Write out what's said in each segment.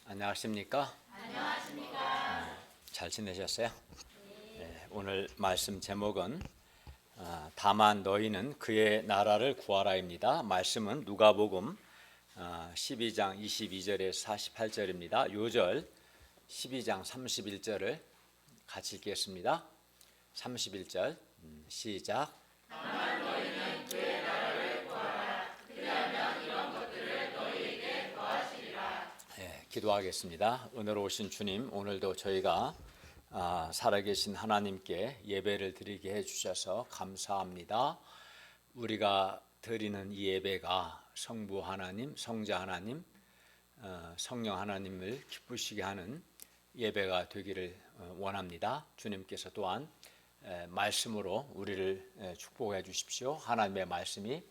안녕하십니까? 안녕하십니까? 잘 지내셨어요? 네, 오늘 말씀 제목은 다만 너희는 그의 나라를 구하라입니다. 말씀은 누가복음 12장 22절에서 48절입니다. 요절 12장 31절을 같이 읽겠습니다. 31절 시작. 다만 너희는 그의 나라를 구하라. 그리하면 이런 것들을 너희에게 더하시리라. 기도하겠습니다. 은혜로우신 주님, 오늘도 저희가 살아계신 하나님께 예배를 드리게 해주셔서 감사합니다. 우리가 드리는 이 예배가 성부 하나님, 성자 하나님, 성령 하나님을 기쁘시게 하는 예배가 되기를 원합니다. 주님께서 또한 말씀으로 우리를 축복해 주십시오. 하나님의 말씀이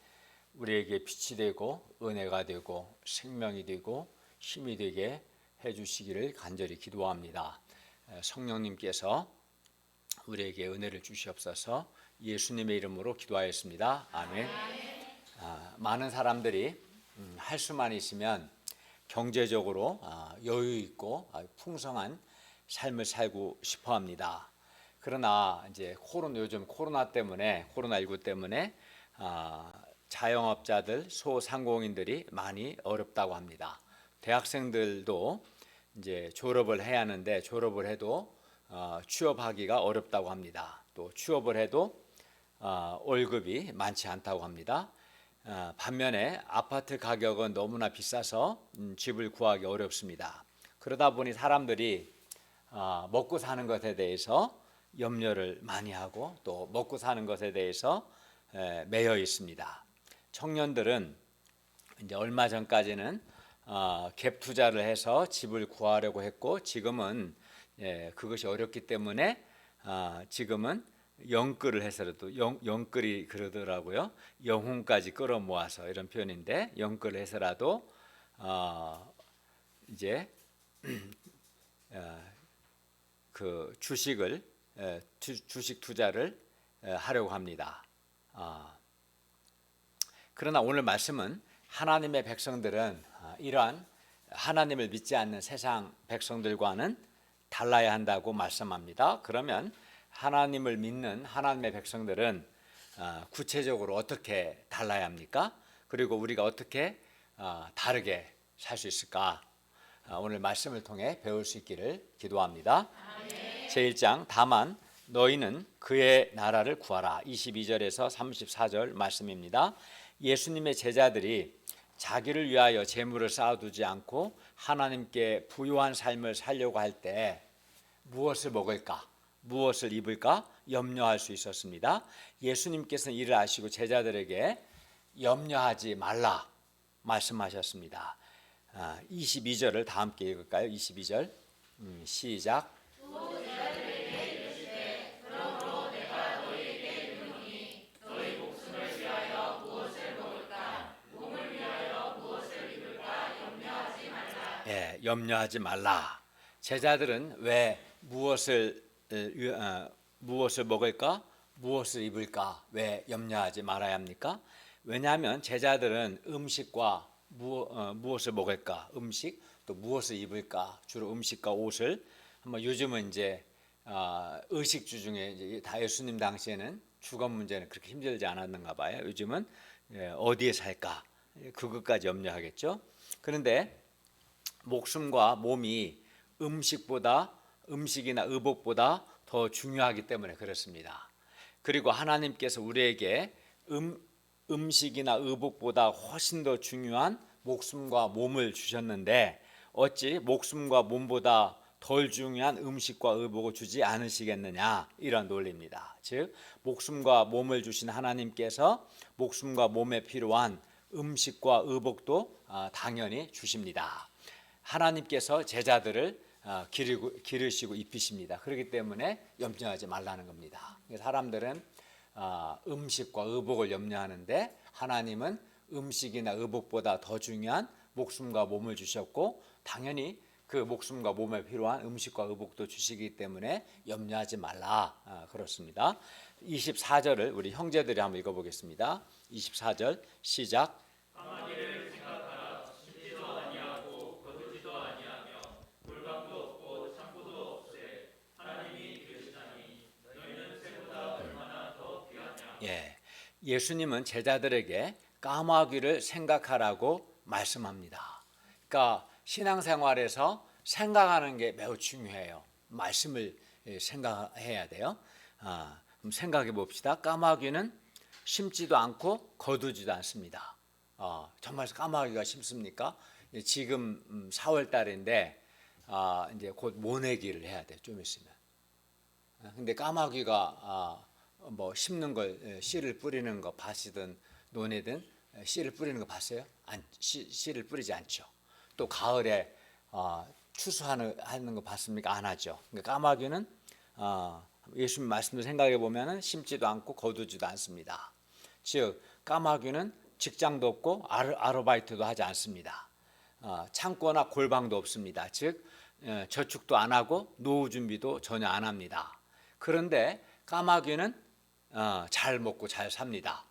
우리에게 빛이 되고 은혜가 되고 생명이 되고 힘이 되게 해주시기를 간절히 기도합니다. 성령님께서 우리에게 은혜를 주시옵소서. 예수님의 이름으로 기도하였습니다. 아멘. 많은 사람들이 할 수만 있으면 경제적으로 여유 있고 풍성한 삶을 살고 싶어합니다. 그러나 이제 요즘 코로나19 때문에 자영업자들, 소상공인들이 많이 어렵다고 합니다. 대학생들도 이제 졸업을 해야 하는데 졸업을 해도 취업하기가 어렵다고 합니다. 또 취업을 해도 월급이 많지 않다고 합니다. 반면에 아파트 가격은 너무나 비싸서 집을 구하기 어렵습니다. 그러다 보니 사람들이 먹고 사는 것에 대해서 염려를 많이 하고 또 먹고 사는 것에 대해서 매여 있습니다. 청년들은 이제 얼마 전까지는 갭 투자를 해서 집을 구하려고 했고 지금은 그것이 어렵기 때문에 지금은 영끌을 해서라도 영끌이 그러더라고요. 영혼까지 끌어모아서 이런 표현인데 영끌을 해서라도 이제 그 주식 투자를 하려고 합니다. 그러나 오늘 말씀은 하나님의 백성들은 이러한 하나님을 믿지 않는 세상 백성들과는 달라야 한다고 말씀합니다. 그러면 하나님을 믿는 하나님의 백성들은 구체적으로 어떻게 달라야 합니까? 그리고 우리가 어떻게 다르게 살 수 있을까? 오늘 말씀을 통해 배울 수 있기를 기도합니다. 제1장 다만 너희는 그의 나라를 구하라. 22절에서 34절 말씀입니다. 예수님의 제자들이 자기를 위하여 재물을 쌓아두지 않고 하나님께 부유한 삶을 살려고 할 때 무엇을 먹을까, 무엇을 입을까 염려할 수 있었습니다. 예수님께서는 이를 아시고 제자들에게 염려하지 말라 말씀하셨습니다. 22절을 다 함께 읽을까요? 22절 시작. 염려하지 말라. 제자들은 왜 무엇을 먹을까, 무엇을 입을까, 왜 염려하지 말아야 합니까? 왜냐하면 제자들은 음식과 무엇을 먹을까, 음식 또 무엇을 입을까, 주로 음식과 옷을 요즘은 이제 의식주 중에 이제 다 예수님 당시에는 주거 문제는 그렇게 힘들지 않았는가 봐요. 요즘은 어디에 살까 그것까지 염려하겠죠. 그런데 목숨과 몸이 음식이나 의복보다 더 중요하기 때문에 그렇습니다. 그리고 하나님께서 우리에게 음식이나 의복보다 훨씬 더 중요한 목숨과 몸을 주셨는데 어찌 목숨과 몸보다 덜 중요한 음식과 의복을 주지 않으시겠느냐, 이런 논리입니다. 즉 목숨과 몸을 주신 하나님께서 목숨과 몸에 필요한 음식과 의복도 당연히 주십니다. 하나님께서 제자들을 기르시고 입히십니다. 그렇기 때문에 염려하지 말라는 겁니다. 사람들은 음식과 의복을 염려하는데 하나님은 음식이나 의복보다 더 중요한 목숨과 몸을 주셨고 당연히 그 목숨과 몸에 필요한 음식과 의복도 주시기 때문에 염려하지 말라, 그렇습니다. 24절을 우리 형제들이 한번 읽어보겠습니다. 24절 시작. 예, 예수님은 제자들에게 까마귀를 생각하라고 말씀합니다. 그러니까 신앙생활에서 생각하는 게 매우 중요해요. 말씀을 생각해야 돼요. 그럼 생각해 봅시다. 까마귀는 심지도 않고 거두지도 않습니다. 정말 까마귀가 심습니까? 지금 4월 달인데 이제 곧 모내기를 해야 돼. 좀 있으면. 근데 까마귀가 뭐 심는 걸 씨를 뿌리는 거 밭이든 논이든 씨를 뿌리는 거 봤어요? 씨를 뿌리지 않죠. 또 가을에 추수하는 거 봤습니까? 안 하죠. 그러니까 까마귀는 예수님 말씀을 생각해 보면은 심지도 않고 거두지도 않습니다. 즉 까마귀는 직장도 없고 아르바이트도 하지 않습니다. 창고나 골방도 없습니다. 즉 저축도 안 하고 노후 준비도 전혀 안 합니다. 그런데 까마귀는 잘 먹고 잘 삽니다.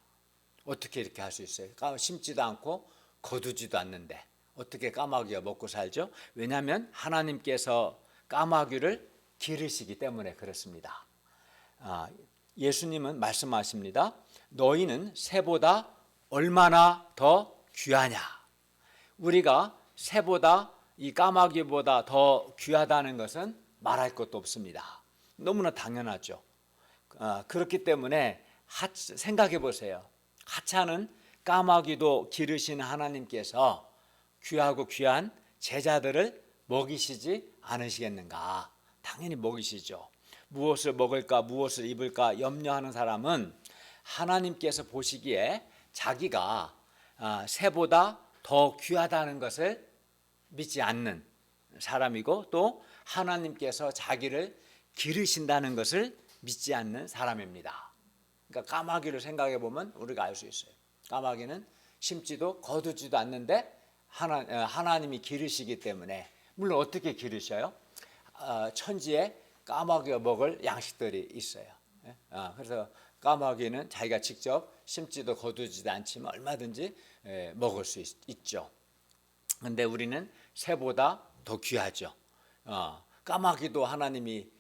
어떻게 이렇게 할 수 있어요? 심지도 않고 거두지도 않는데 어떻게 까마귀가 먹고 살죠? 왜냐하면 하나님께서 까마귀를 기르시기 때문에 그렇습니다. 예수님은 말씀하십니다. 너희는 새보다 얼마나 더 귀하냐? 우리가 새보다 이 까마귀보다 더 귀하다는 것은 말할 것도 없습니다. 너무나 당연하죠. 그렇기 때문에 생각해 보세요. 하찮은 까마귀도 기르신 하나님께서 귀하고 귀한 제자들을 먹이시지 않으시겠는가? 당연히 먹이시죠. 무엇을 먹을까, 무엇을 입을까 염려하는 사람은 하나님께서 보시기에 자기가 새보다 더 귀하다는 것을 믿지 않는 사람이고 또 하나님께서 자기를 기르신다는 것을 믿지 않는 사람입니다. 그러니까 까마귀를 생각해 보면 우리가 알 수 있어요. 까마귀는 심지도 거두지도 않는데 하나님이 기르시기 때문에 물론 어떻게 기르셔요? 천지에 까마귀가 먹을 양식들이 있어요. 그래서 까마귀는 자기가 직접 심지도 거두지도 않지만 얼마든지 먹을 수 있죠. 그런데 우리는 새보다 더 귀하죠. 까마귀도 하나님이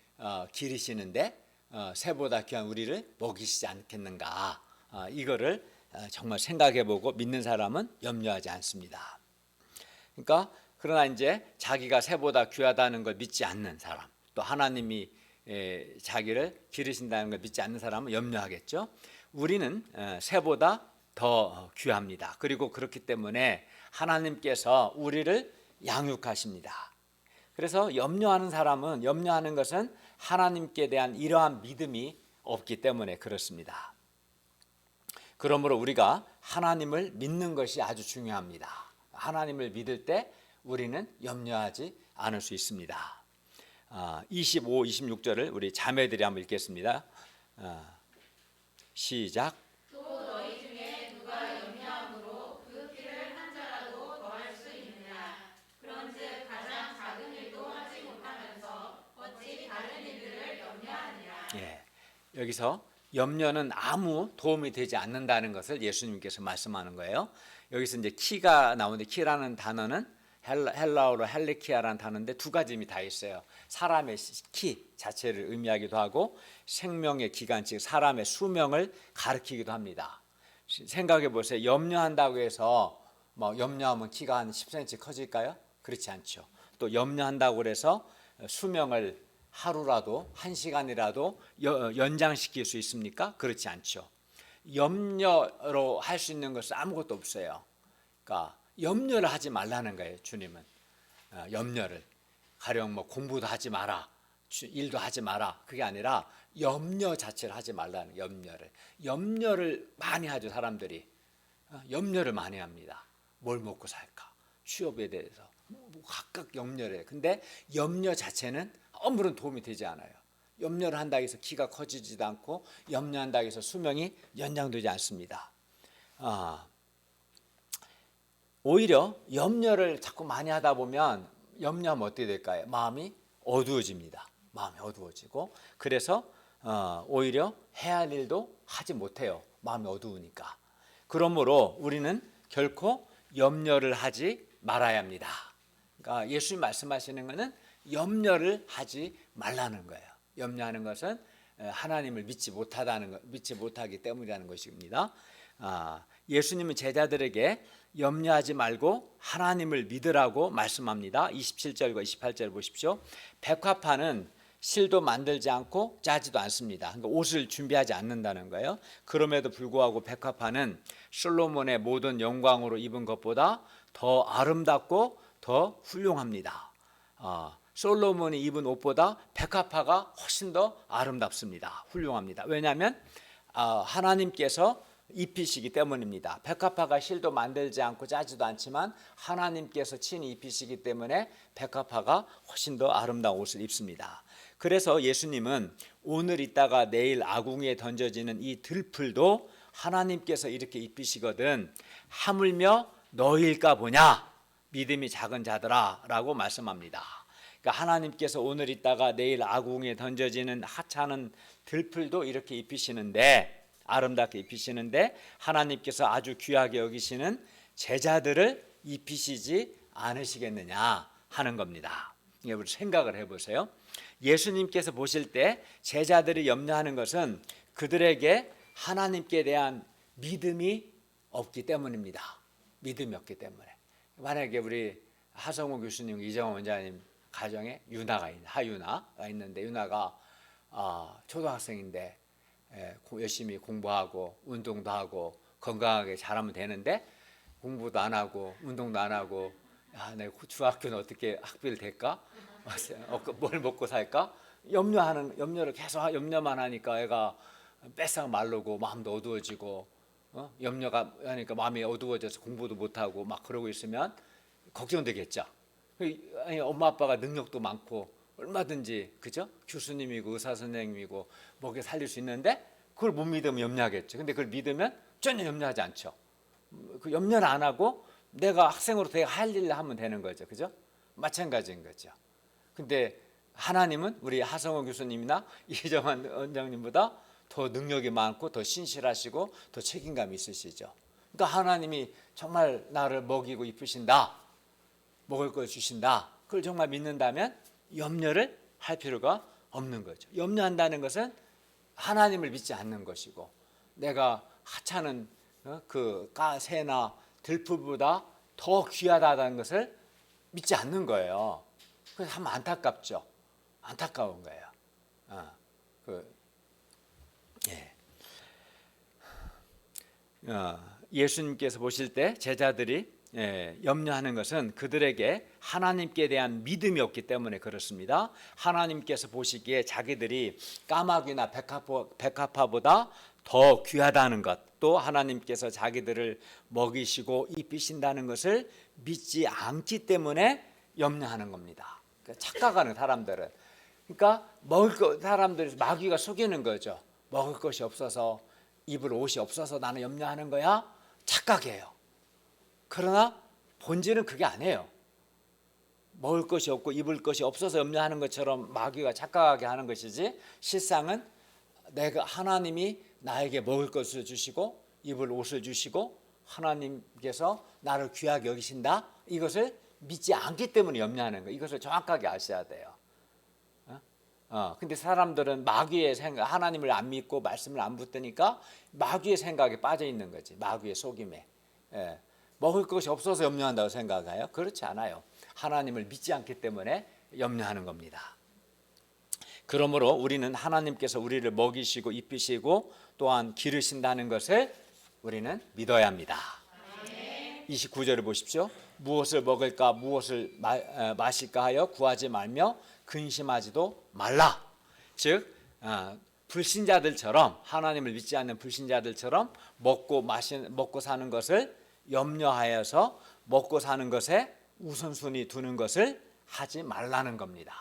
기르시는데 새보다 귀한 우리를 먹이시지 않겠는가? 이거를 정말 생각해보고 믿는 사람은 염려하지 않습니다. 그러니까 그러나 이제 자기가 새보다 귀하다는 걸 믿지 않는 사람, 또 하나님이 자기를 기르신다는 걸 믿지 않는 사람은 염려하겠죠. 우리는 새보다 더 귀합니다. 그리고 그렇기 때문에 하나님께서 우리를 양육하십니다. 그래서 염려하는 사람은 염려하는 것은 하나님께 대한 이러한 믿음이 없기 때문에 그렇습니다. 그러므로 우리가 하나님을 믿는 것이 아주 중요합니다. 하나님을 믿을 때 우리는 염려하지 않을 수 있습니다. 25, 26절을 우리 자매들이 한번 읽겠습니다. 시작. 또 너희 중에 누가 염려함으로 그 피를 한 자라도 더할 수 있느냐? 그런즉 가장 작은 일도 하지 못하면서 어찌 다른 일들을 염려하느냐? 여기서 염려는 아무 도움이 되지 않는다는 것을 예수님께서 말씀하는 거예요. 여기서 이제 키가 나오는데 키라는 단어는 헬라어로 헬리키아라는 단어인데 두 가지 의미 다 있어요. 사람의 키 자체를 의미하기도 하고 생명의 기간 즉 사람의 수명을 가리키기도 합니다. 생각해 보세요. 염려한다고 해서 뭐 염려하면 키가 한 10cm 커질까요? 그렇지 않죠. 또 염려한다고 해서 수명을 하루라도 한 시간이라도 연장시킬 수 있습니까? 그렇지 않죠. 염려로 할 수 있는 것은 아무것도 없어요. 그러니까 염려를 하지 말라는 거예요. 주님은 염려를 가령 뭐 공부도 하지 마라, 일도 하지 마라 그게 아니라 염려 자체를 하지 말라는 염려를 많이 하죠. 사람들이 염려를 많이 합니다. 뭘 먹고 살까, 취업에 대해서 각각 염려를 해요. 근데 염려 자체는 아무런 도움이 되지 않아요. 염려를 한다고 해서 키가 커지지도 않고 염려한다고 해서 수명이 연장되지 않습니다. 오히려 염려를 자꾸 많이 하다 보면 염려하면 어떻게 될까요? 마음이 어두워집니다. 마음이 어두워지고 그래서 오히려 해야 할 일도 하지 못해요. 마음이 어두우니까. 그러므로 우리는 결코 염려를 하지 말아야 합니다. 그러니까 예수님 말씀하시는 것은 염려를 하지 말라는 거예요. 염려하는 것은 하나님을 믿지 못하기 때문이라는 것입니다. 예수님은 제자들에게 염려하지 말고 하나님을 믿으라고 말씀합니다. 27절과 28절 보십시오. 백화파는 실도 만들지 않고 짜지도 않습니다. 그러니까 옷을 준비하지 않는다는 거예요. 그럼에도 불구하고 백화파는 솔로몬의 모든 영광으로 입은 것보다 더 아름답고 더 훌륭합니다. 솔로몬이 입은 옷보다 백화파가 훨씬 더 아름답습니다. 훌륭합니다. 왜냐하면 하나님께서 입히시기 때문입니다. 백화파가 실도 만들지 않고 짜지도 않지만 하나님께서 친히 입히시기 때문에 백화파가 훨씬 더 아름다운 옷을 입습니다. 그래서 예수님은 오늘 있다가 내일 아궁이에 던져지는 이 들풀도 하나님께서 이렇게 입히시거든 하물며 너희일까 보냐 믿음이 작은 자들아 라고 말씀합니다. 그러니까 하나님께서 오늘 있다가 내일 아궁이에 던져지는 하찮은 들풀도 이렇게 입히시는데 아름답게 입히시는데 하나님께서 아주 귀하게 여기시는 제자들을 입히시지 않으시겠느냐 하는 겁니다. 우리 생각을 해보세요. 예수님께서 보실 때 제자들이 염려하는 것은 그들에게 하나님께 대한 믿음이 없기 때문입니다. 믿음이 없기 때문에. 만약에 우리 하성우 교수님, 이정원 원장님 가정에 하유나가 있는데 유나가 초등학생인데 열심히 공부하고 운동도 하고 건강하게 자라면 되는데 공부도 안 하고 운동도 안 하고 내 중학교는 어떻게 학비를 댈까? 뭘 먹고 살까? 염려를 계속 염려만 하니까 애가 뺏상 마르고 마음도 어두워지고 염려가 하니까 마음이 어두워져서 공부도 못하고 막 그러고 있으면 걱정되겠죠. 아니, 엄마 아빠가 능력도 많고 얼마든지 그죠? 교수님이고 의사 선생님이고 먹여 살릴 수 있는데 그걸 못 믿으면 염려하겠죠. 근데 그걸 믿으면 전혀 염려하지 않죠. 그 염려를 안 하고 내가 학생으로 내가 할 일을 하면 되는 거죠. 그죠? 마찬가지인 거죠. 근데 하나님은 우리 하성호 교수님이나 이정환 원장님보다 더 능력이 많고 더 신실하시고 더 책임감이 있으시죠. 그러니까 하나님이 정말 나를 먹이고 입히신다. 먹을 걸 주신다. 그걸 정말 믿는다면 염려를 할 필요가 없는 거죠. 염려한다는 것은 하나님을 믿지 않는 것이고 내가 하찮은 그 새나 들풀보다 더 귀하다는 것을 믿지 않는 거예요. 그래서 참 안타깝죠. 안타까운 거예요. 예수님께서 보실 때 제자들이 염려하는 것은 그들에게 하나님께 대한 믿음이 없기 때문에 그렇습니다. 하나님께서 보시기에 자기들이 까마귀나 백합화보다 더 귀하다는 것, 또 하나님께서 자기들을 먹이시고 입히신다는 것을 믿지 않기 때문에 염려하는 겁니다. 착각하는 사람들은, 그러니까 사람들이 마귀가 속이는 거죠. 먹을 것이 없어서, 입을 옷이 없어서 나는 염려하는 거야. 착각이에요. 그러나 본질은 그게 아니에요. 먹을 것이 없고 입을 것이 없어서 염려하는 것처럼 마귀가 착각하게 하는 것이지, 실상은 하나님이 나에게 먹을 것을 주시고 입을 옷을 주시고 하나님께서 나를 귀하게 여기신다, 이것을 믿지 않기 때문에 염려하는 거예요. 이것을 정확하게 아셔야 돼요. 근데 사람들은 마귀의 생각, 하나님을 안 믿고 말씀을 안 붙드니까 마귀의 생각에 빠져 있는 거지. 마귀의 속임에. 먹을 것이 없어서 염려한다고 생각해요? 그렇지 않아요. 하나님을 믿지 않기 때문에 염려하는 겁니다. 그러므로 우리는 하나님께서 우리를 먹이시고 입히시고 또한 기르신다는 것을 우리는 믿어야 합니다. 29절을 보십시오. 무엇을 먹을까 무엇을 마실까 하여 구하지 말며 근심하지도 말라. 즉 불신자들처럼, 하나님을 믿지 않는 불신자들처럼 먹고 사는 것을 염려하여서 먹고 사는 것에 우선순위 두는 것을 하지 말라는 겁니다.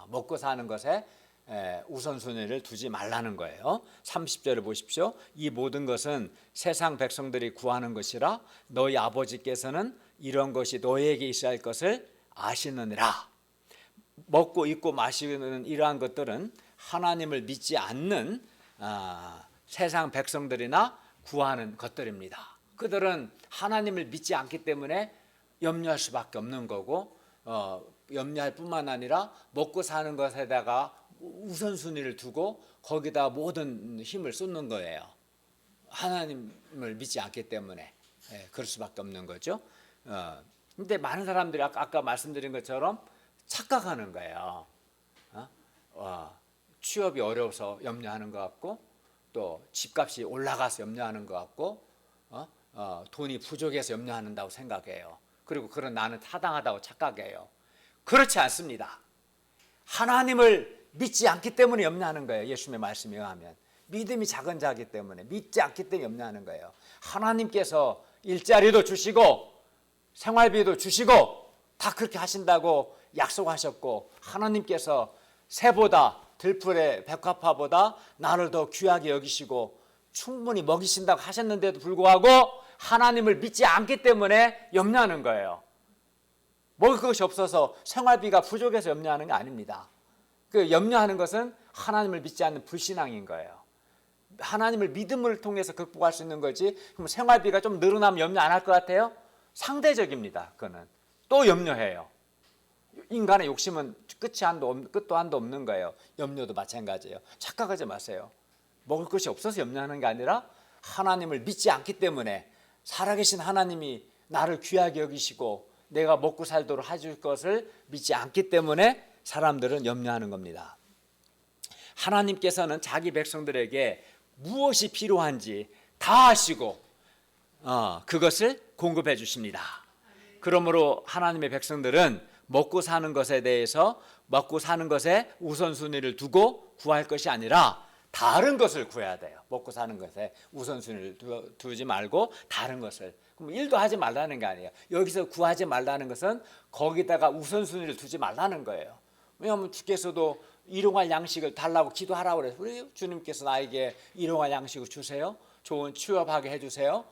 먹고 사는 것에 우선순위를 두지 말라는 거예요. 30절을 보십시오. 이 모든 것은 세상 백성들이 구하는 것이라 너희 아버지께서는 이런 것이 너희에게 있어야 할 것을 아시느니라. 먹고 입고 마시는 이러한 것들은 하나님을 믿지 않는 세상 백성들이나 구하는 것들입니다. 그들은 하나님을 믿지 않기 때문에 염려할 수밖에 없는 거고, 염려할 뿐만 아니라 먹고 사는 것에다가 우선순위를 두고 거기다 모든 힘을 쏟는 거예요. 하나님을 믿지 않기 때문에 그럴 수밖에 없는 거죠. 근데 많은 사람들이 아까 말씀드린 것처럼 착각하는 거예요. 취업이 어려워서 염려하는 것 같고, 또 집값이 올라가서 염려하는 것 같고, 돈이 부족해서 염려한다고 생각해요. 그리고 그런 나는 타당하다고 착각해요. 그렇지 않습니다. 하나님을 믿지 않기 때문에 염려하는 거예요. 예수님의 말씀에 의하면 믿음이 작은 자이기 때문에, 믿지 않기 때문에 염려하는 거예요. 하나님께서 일자리도 주시고 생활비도 주시고 다 그렇게 하신다고 약속하셨고, 하나님께서 새보다 들풀의 백합화보다 나를 더 귀하게 여기시고 충분히 먹이신다고 하셨는데도 불구하고 하나님을 믿지 않기 때문에 염려하는 거예요. 먹을 것이 없어서 생활비가 부족해서 염려하는 게 아닙니다. 그 염려하는 것은 하나님을 믿지 않는 불신앙인 거예요. 하나님을 믿음을 통해서 극복할 수 있는 거지, 그럼 생활비가 좀 늘어나면 염려 안 할 것 같아요? 상대적입니다. 그거는 또 염려해요. 인간의 욕심은 끝도 한도 없는 거예요. 염려도 마찬가지예요. 착각하지 마세요. 먹을 것이 없어서 염려하는 게 아니라 하나님을 믿지 않기 때문에, 살아계신 하나님이 나를 귀하게 여기시고 내가 먹고 살도록 해줄 것을 믿지 않기 때문에 사람들은 염려하는 겁니다. 하나님께서는 자기 백성들에게 무엇이 필요한지 다 아시고 그것을 공급해 주십니다. 그러므로 하나님의 백성들은 먹고 사는 것에 대해서, 먹고 사는 것에 우선순위를 두고 구할 것이 아니라 다른 것을 구해야 돼요. 먹고 사는 것에 우선순위를 두지 말고 다른 것을. 그럼 일도 하지 말라는 게 아니에요. 여기서 구하지 말라는 것은 거기다가 우선순위를 두지 말라는 거예요. 왜냐하면 주께서도 일용할 양식을 달라고 기도하라고 그래서, 우리 주님께서 나에게 일용할 양식을 주세요, 좋은 취업하게 해주세요,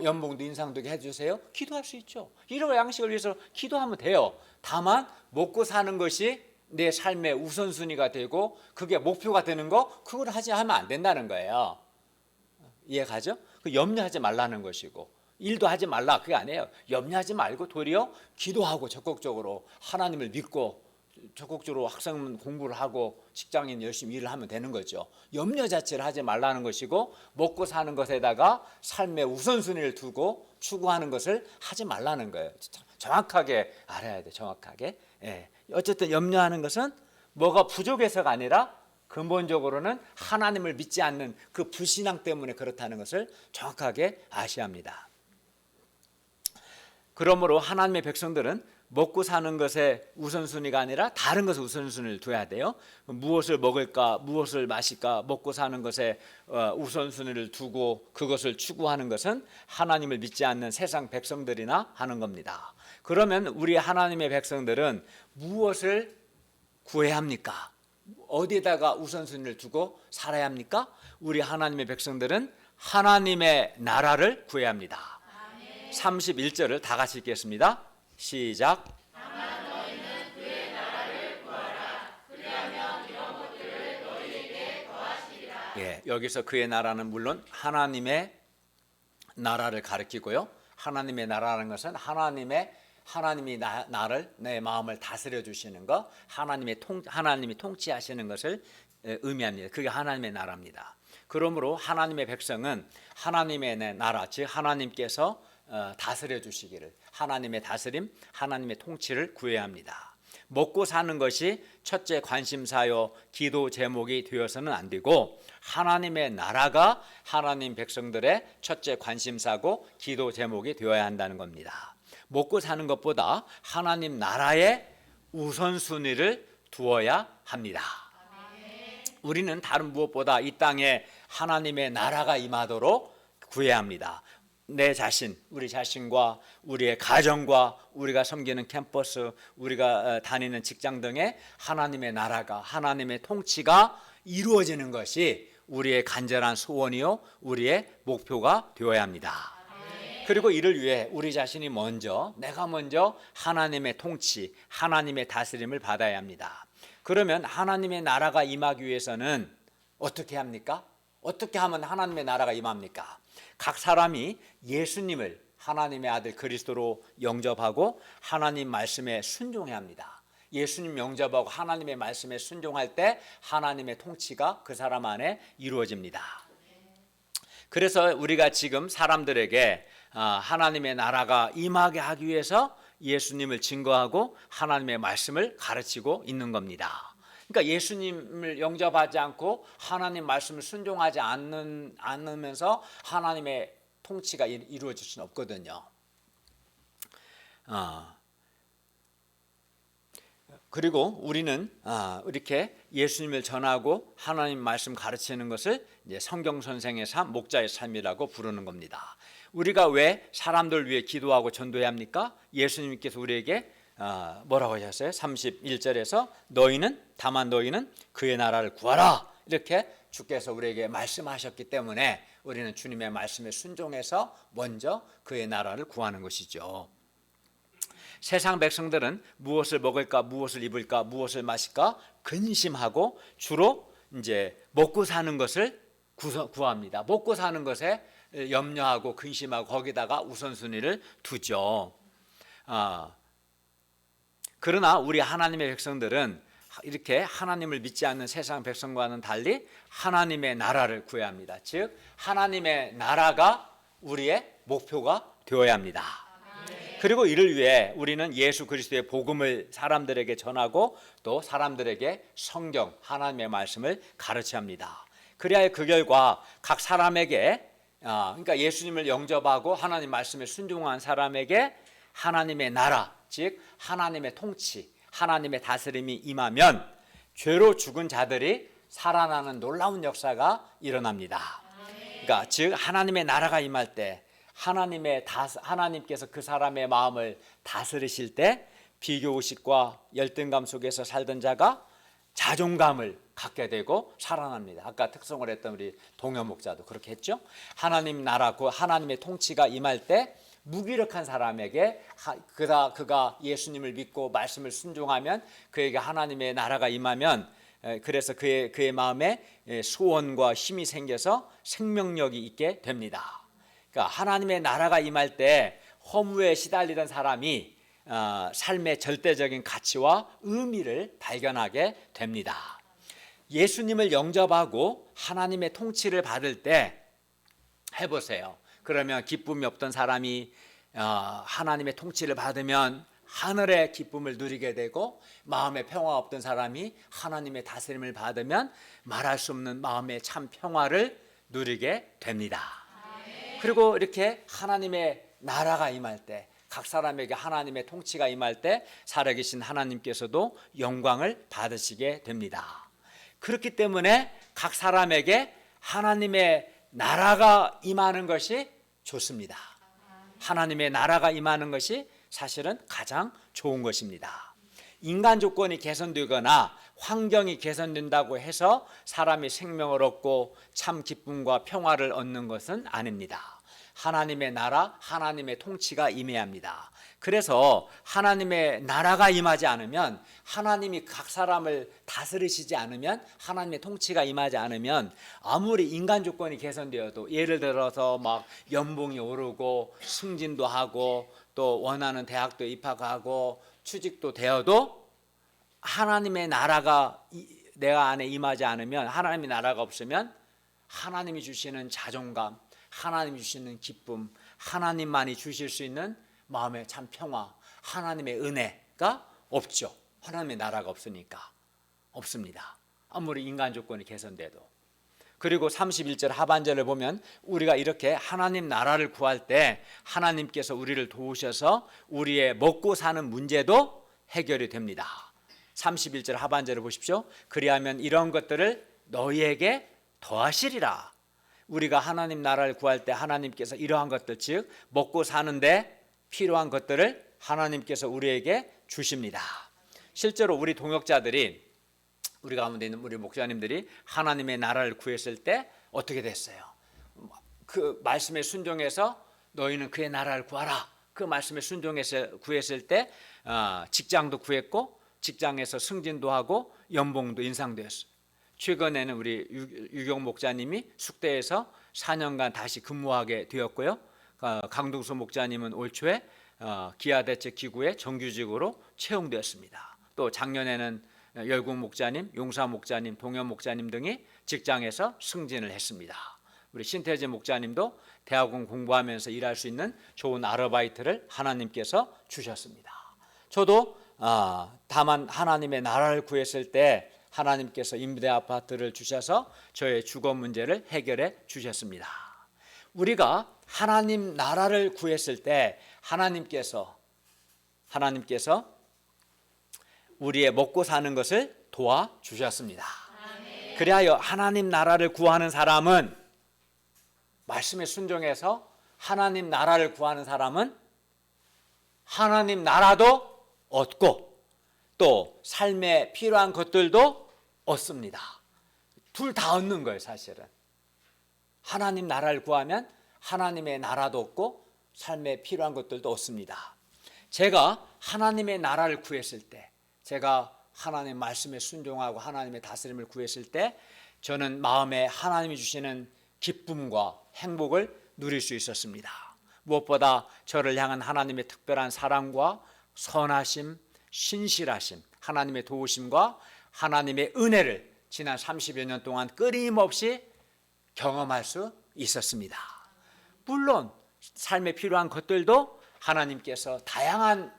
연봉도 인상되게 해주세요, 기도할 수 있죠. 일용할 양식을 위해서 기도하면 돼요. 다만 먹고 사는 것이 내 삶의 우선순위가 되고 그게 목표가 되는 거, 그걸 하면 안 된다는 거예요. 이해가죠? 그 염려하지 말라는 것이고, 일도 하지 말라 그게 아니에요. 염려하지 말고 도리어 기도하고 적극적으로 하나님을 믿고 적극적으로 학생 공부를 하고 직장인 열심히 일을 하면 되는 거죠. 염려 자체를 하지 말라는 것이고, 먹고 사는 것에다가 삶의 우선순위를 두고 추구하는 것을 하지 말라는 거예요. 정확하게 알아야 돼. 정확하게. 어쨌든 염려하는 것은 뭐가 부족해서가 아니라 근본적으로는 하나님을 믿지 않는 그 불신앙 때문에 그렇다는 것을 정확하게 아셔야 합니다. 그러므로 하나님의 백성들은 먹고 사는 것에 우선순위가 아니라 다른 것에 우선순위를 둬야 돼요. 무엇을 먹을까, 무엇을 마실까, 먹고 사는 것에 우선순위를 두고 그것을 추구하는 것은 하나님을 믿지 않는 세상 백성들이나 하는 겁니다. 그러면 우리 하나님의 백성들은 무엇을 구해야 합니까? 어디에다가 우선순위를 두고 살아야 합니까? 우리 하나님의 백성들은 하나님의 나라를 구해야 합니다. 31절을 다 같이 읽겠습니다. 시작. 다만 너희는 그의 나라를 구하라. 그리하면 이런 것들을 너희에게 더하시리라. 여기서 그의 나라는 물론 하나님의 나라를 가리키고요. 하나님의 나라라는 것은 하나님이 나를, 내 마음을 다스려 주시는 것, 하나님이 통치하시는 것을 의미합니다. 그게 하나님의 나라입니다. 그러므로 하나님의 백성은 하나님의 나라, 즉 하나님께서 다스려 주시기를, 하나님의 다스림, 하나님의 통치를 구해야 합니다. 먹고 사는 것이 첫째 관심사요 기도 제목이 되어서는 안 되고, 하나님의 나라가 하나님 백성들의 첫째 관심사고 기도 제목이 되어야 한다는 겁니다. 먹고 사는 것보다 하나님 나라에 우선순위를 두어야 합니다. 우리는 다른 무엇보다 이 땅에 하나님의 나라가 임하도록 구해야 합니다. 내 자신, 우리 자신과 우리의 가정과 우리가 섬기는 캠퍼스, 우리가 다니는 직장 등의 하나님의 나라가, 하나님의 통치가 이루어지는 것이 우리의 간절한 소원이요 우리의 목표가 되어야 합니다. 그리고 이를 위해 우리 자신이 내가 먼저 하나님의 통치, 하나님의 다스림을 받아야 합니다. 그러면 하나님의 나라가 임하기 위해서는 어떻게 합니까? 어떻게 하면 하나님의 나라가 임합니까? 각 사람이 예수님을 하나님의 아들 그리스도로 영접하고 하나님 말씀에 순종해야 합니다. 예수님 영접하고 하나님의 말씀에 순종할 때 하나님의 통치가 그 사람 안에 이루어집니다. 그래서 우리가 지금 사람들에게 하나님의 나라가 임하게 하기 위해서 예수님을 증거하고 하나님의 말씀을 가르치고 있는 겁니다. 그러니까 예수님을 영접하지 않고 하나님 말씀을 순종하지 않으면서 하나님의 통치가 이루어질 수는 없거든요. 그리고 우리는 이렇게 예수님을 전하고 하나님 말씀 가르치는 것을 이제 성경 선생의 삶, 목자의 삶이라고 부르는 겁니다. 우리가 왜 사람들 위해 기도하고 전도해야 합니까? 예수님께서 우리에게 뭐라고 하셨어요? 31절에서 다만 너희는 그의 나라를 구하라, 이렇게 주께서 우리에게 말씀하셨기 때문에 우리는 주님의 말씀에 순종해서 먼저 그의 나라를 구하는 것이죠. 세상 백성들은 무엇을 먹을까, 무엇을 입을까, 무엇을 마실까 근심하고 주로 이제 먹고 사는 것을 구합니다. 먹고 사는 것에 염려하고 근심하고 거기다가 우선순위를 두죠. 그러나 우리 하나님의 백성들은 이렇게 하나님을 믿지 않는 세상 백성과는 달리 하나님의 나라를 구해야 합니다. 즉 하나님의 나라가 우리의 목표가 되어야 합니다. 그리고 이를 위해 우리는 예수 그리스도의 복음을 사람들에게 전하고 또 사람들에게 성경, 하나님의 말씀을 가르쳐야 합니다. 그래야 그 결과 각 사람에게 그러니까 예수님을 영접하고 하나님 말씀에 순종한 사람에게 하나님의 나라, 즉 하나님의 통치, 하나님의 다스림이 임하면 죄로 죽은 자들이 살아나는 놀라운 역사가 일어납니다. 그러니까 즉 하나님의 나라가 임할 때 하나님께서 그 사람의 마음을 다스리실 때 비교의식과 열등감 속에서 살던 자가 자존감을 갖게 되고 살아납니다. 아까 특성을 했던 우리 동현 목자도 그렇게 했죠. 하나님 나라고 하나님의 통치가 임할 때 무기력한 사람에게 그가 예수님을 믿고 말씀을 순종하면 그에게 하나님의 나라가 임하면 그래서 그의 마음에 소원과 힘이 생겨서 생명력이 있게 됩니다. 그러니까 하나님의 나라가 임할 때 허무에 시달리던 사람이 삶의 절대적인 가치와 의미를 발견하게 됩니다. 예수님을 영접하고 하나님의 통치를 받을 때 해보세요. 그러면 기쁨이 없던 사람이 하나님의 통치를 받으면 하늘의 기쁨을 누리게 되고, 마음에 평화 없던 사람이 하나님의 다스림을 받으면 말할 수 없는 마음의 참 평화를 누리게 됩니다. 그리고 이렇게 하나님의 나라가 임할 때, 각 사람에게 하나님의 통치가 임할 때 살아계신 하나님께서도 영광을 받으시게 됩니다. 그렇기 때문에 각 사람에게 하나님의 나라가 임하는 것이 좋습니다. 하나님의 나라가 임하는 것이 사실은 가장 좋은 것입니다. 인간 조건이 개선되거나 환경이 개선된다고 해서 사람이 생명을 얻고 참 기쁨과 평화를 얻는 것은 아닙니다. 하나님의 나라, 하나님의 통치가 임해야 합니다. 그래서 하나님의 나라가 임하지 않으면, 하나님이 각 사람을 다스리시지 않으면, 하나님의 통치가 임하지 않으면 아무리 인간 조건이 개선되어도, 예를 들어서 막 연봉이 오르고 승진도 하고 또 원하는 대학도 입학하고 취직도 되어도 하나님의 나라가 내가 안에 임하지 않으면, 하나님의 나라가 없으면 하나님이 주시는 자존감, 하나님이 주시는 기쁨, 하나님만이 주실 수 있는 마음의 참 평화, 하나님의 은혜가 없죠. 하나님의 나라가 없으니까 없습니다. 아무리 인간 조건이 개선돼도. 그리고 31절 하반절을 보면 우리가 이렇게 하나님 나라를 구할 때 하나님께서 우리를 도우셔서 우리의 먹고 사는 문제도 해결이 됩니다. 31절 하반절을 보십시오. 그리하면 이런 것들을 너희에게 더하시리라. 우리가 하나님 나라를 구할 때 하나님께서 이러한 것들, 즉 먹고 사는데 필요한 것들을 하나님께서 우리에게 주십니다. 실제로 우리 동역자들이, 우리 가운데 있는 우리 목사님들이 하나님의 나라를 구했을 때 어떻게 됐어요? 그 말씀에 순종해서 너희는 그의 나라를 구하라, 그 말씀에 순종해서 구했을 때 직장도 구했고 직장에서 승진도 하고 연봉도 인상되었어요. 최근에는 우리 유경 목사님이 숙대에서 4년간 다시 근무하게 되었고요. 강동수 목사님은 올 초에 기아대책기구의 정규직으로 채용되었습니다. 또 작년에는 열국 목자님, 용사 목자님, 동현 목자님 등이 직장에서 승진을 했습니다. 우리 신태재 목자님도 대학원 공부하면서 일할 수 있는 좋은 아르바이트를 하나님께서 주셨습니다. 저도 다만 하나님의 나라를 구했을 때 하나님께서 임대 아파트를 주셔서 저의 주거 문제를 해결해 주셨습니다. 우리가 하나님 나라를 구했을 때 하나님께서 우리의 먹고 사는 것을 도와주셨습니다. 그리하여 하나님 나라를 구하는 사람은, 말씀에 순종해서 하나님 나라를 구하는 사람은 하나님 나라도 얻고 또 삶에 필요한 것들도 얻습니다. 둘 다 얻는 거예요. 사실은 하나님 나라를 구하면 하나님의 나라도 얻고 삶에 필요한 것들도 얻습니다. 제가 하나님의 나라를 구했을 때, 제가 하나님 말씀에 순종하고 하나님의 다스림을 구했을 때 저는 마음에 하나님이 주시는 기쁨과 행복을 누릴 수 있었습니다. 무엇보다 저를 향한 하나님의 특별한 사랑과 선하심, 신실하심, 하나님의 도우심과 하나님의 은혜를 지난 30여 년 동안 끊임없이 경험할 수 있었습니다. 물론 삶에 필요한 것들도 하나님께서 다양한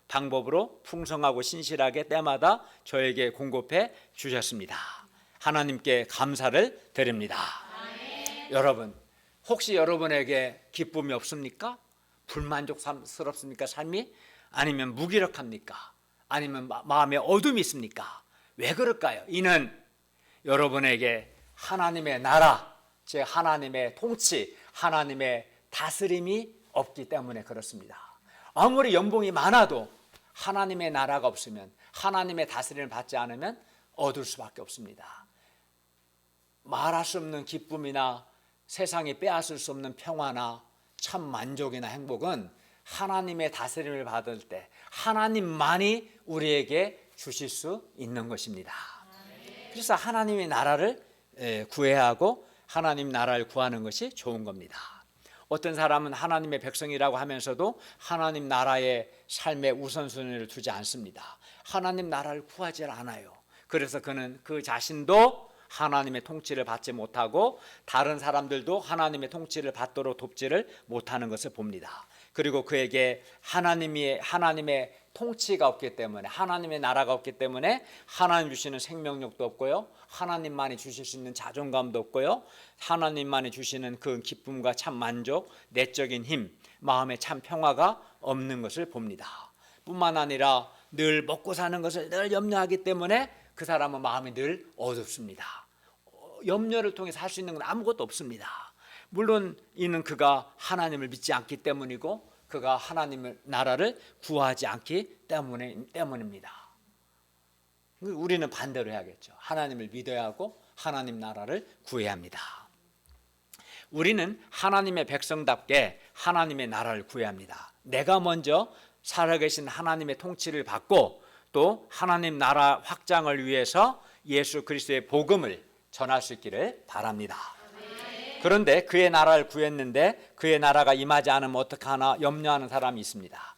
방법으로 풍성하고 신실하게 때마다 저에게 공급해 주셨습니다. 하나님께 감사를 드립니다. 여러분, 혹시 여러분에게 기쁨이 없습니까? 불만족스럽습니까? 삶이? 아니면 무기력합니까? 아니면 마음에 어둠이 있습니까? 왜 그럴까요? 이는 여러분에게 하나님의 나라, 즉 하나님의 통치, 하나님의 다스림이 없기 때문에 그렇습니다. 아무리 연봉이 많아도 하나님의 나라가 없으면, 하나님의 다스림을 받지 않으면 얻을 수밖에 없습니다. 말할 수 없는 기쁨이나 세상이 빼앗을 수 없는 평화나 참 만족이나 행복은 하나님의 다스림을 받을 때 하나님만이 우리에게 주실 수 있는 것입니다. 그래서 하나님의 나라를 구해야 하고 하나님 나라를 구하는 것이 좋은 겁니다. 어떤 사람은 하나님의 백성이라고 하면서도 하나님 나라의 삶의 우선순위를 두지 않습니다. 하나님 나라를 구하지 않아요. 그래서 그는 그 자신도 하나님의 통치를 받지 못하고 다른 사람들도 하나님의 통치를 받도록 돕지를 못하는 것을 봅니다. 그리고 그에게 하나님의 통치가 없기 때문에, 하나님의 나라가 없기 때문에 하나님 주시는 생명력도 없고요, 하나님만이 주실 수 있는 자존감도 없고요, 하나님만이 주시는 그 기쁨과 참 만족, 내적인 힘, 마음의 참 평화가 없는 것을 봅니다. 뿐만 아니라 늘 먹고 사는 것을 늘 염려하기 때문에 그 사람은 마음이 늘 어둡습니다. 염려를 통해서 할 수 있는 건 아무것도 없습니다. 물론 이는 그가 하나님을 믿지 않기 때문이고 그가 하나님의 나라를 구하지 않기 때문입니다. 우리는 반대로 해야겠죠. 하나님을 믿어야 하고 하나님 나라를 구해야 합니다. 우리는 하나님의 백성답게 하나님의 나라를 구해야 합니다. 내가 먼저 살아계신 하나님의 통치를 받고 또 하나님 나라 확장을 위해서 예수 그리스도의 복음을 전할 수 있기를 바랍니다. 그런데 그의 나라를 구했는데 그의 나라가 임하지 않으면 어떡하나 염려하는 사람이 있습니다.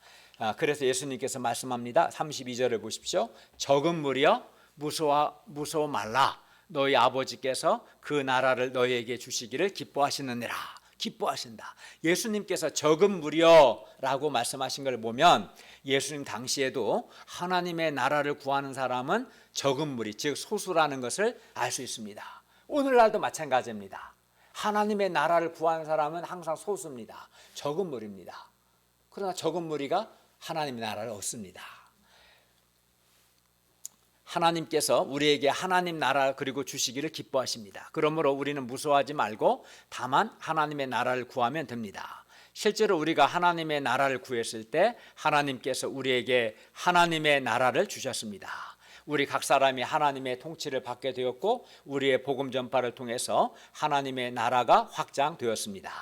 그래서 예수님께서 말씀합니다. 32절을 보십시오. 적은 무리여 무서워 말라. 너희 아버지께서 그 나라를 너희에게 주시기를 기뻐하시느니라. 기뻐하신다. 예수님께서 적은 무리여라고 말씀하신 걸 보면 예수님 당시에도 하나님의 나라를 구하는 사람은 적은 무리, 즉 소수라는 것을 알 수 있습니다. 오늘날도 마찬가지입니다. 하나님의 나라를 구하는 사람은 항상 소수입니다. 적은 무리입니다. 그러나 적은 무리가 하나님의 나라를 얻습니다. 하나님께서 우리에게 하나님 나라 그리고 주시기를 기뻐하십니다. 그러므로 우리는 무서워하지 말고 다만 하나님의 나라를 구하면 됩니다. 실제로 우리가 하나님의 나라를 구했을 때 하나님께서 우리에게 하나님의 나라를 주셨습니다. 우리 각 사람이 하나님의 통치를 받게 되었고 우리의 복음 전파를 통해서 하나님의 나라가 확장되었습니다.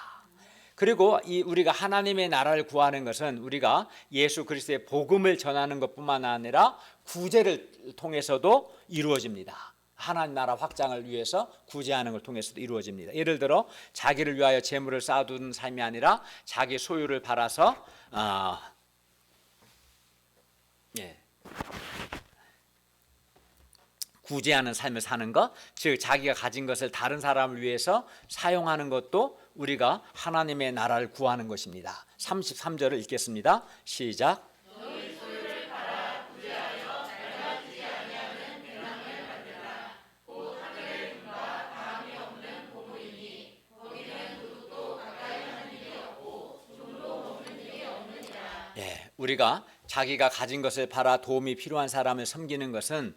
그리고 우리가 하나님의 나라를 구하는 것은 우리가 예수 그리스도의 복음을 전하는 것뿐만 아니라 구제를 통해서도 이루어집니다. 하나님 나라 확장을 위해서 구제하는 걸 통해서도 이루어집니다. 예를 들어 자기를 위하여 재물을 쌓아두는 삶이 아니라 자기 소유를 팔아서 구제하는 삶을 사는 것, 즉 자기가 가진 것을 다른 사람을 위해서 사용하는 것도 우리가 하나님의 나라를 구하는 것입니다. 33절을 읽겠습니다. 시작. 예, 우리가 자기가 가진 것을 팔아 도움이 필요한 사람을 섬기는 것은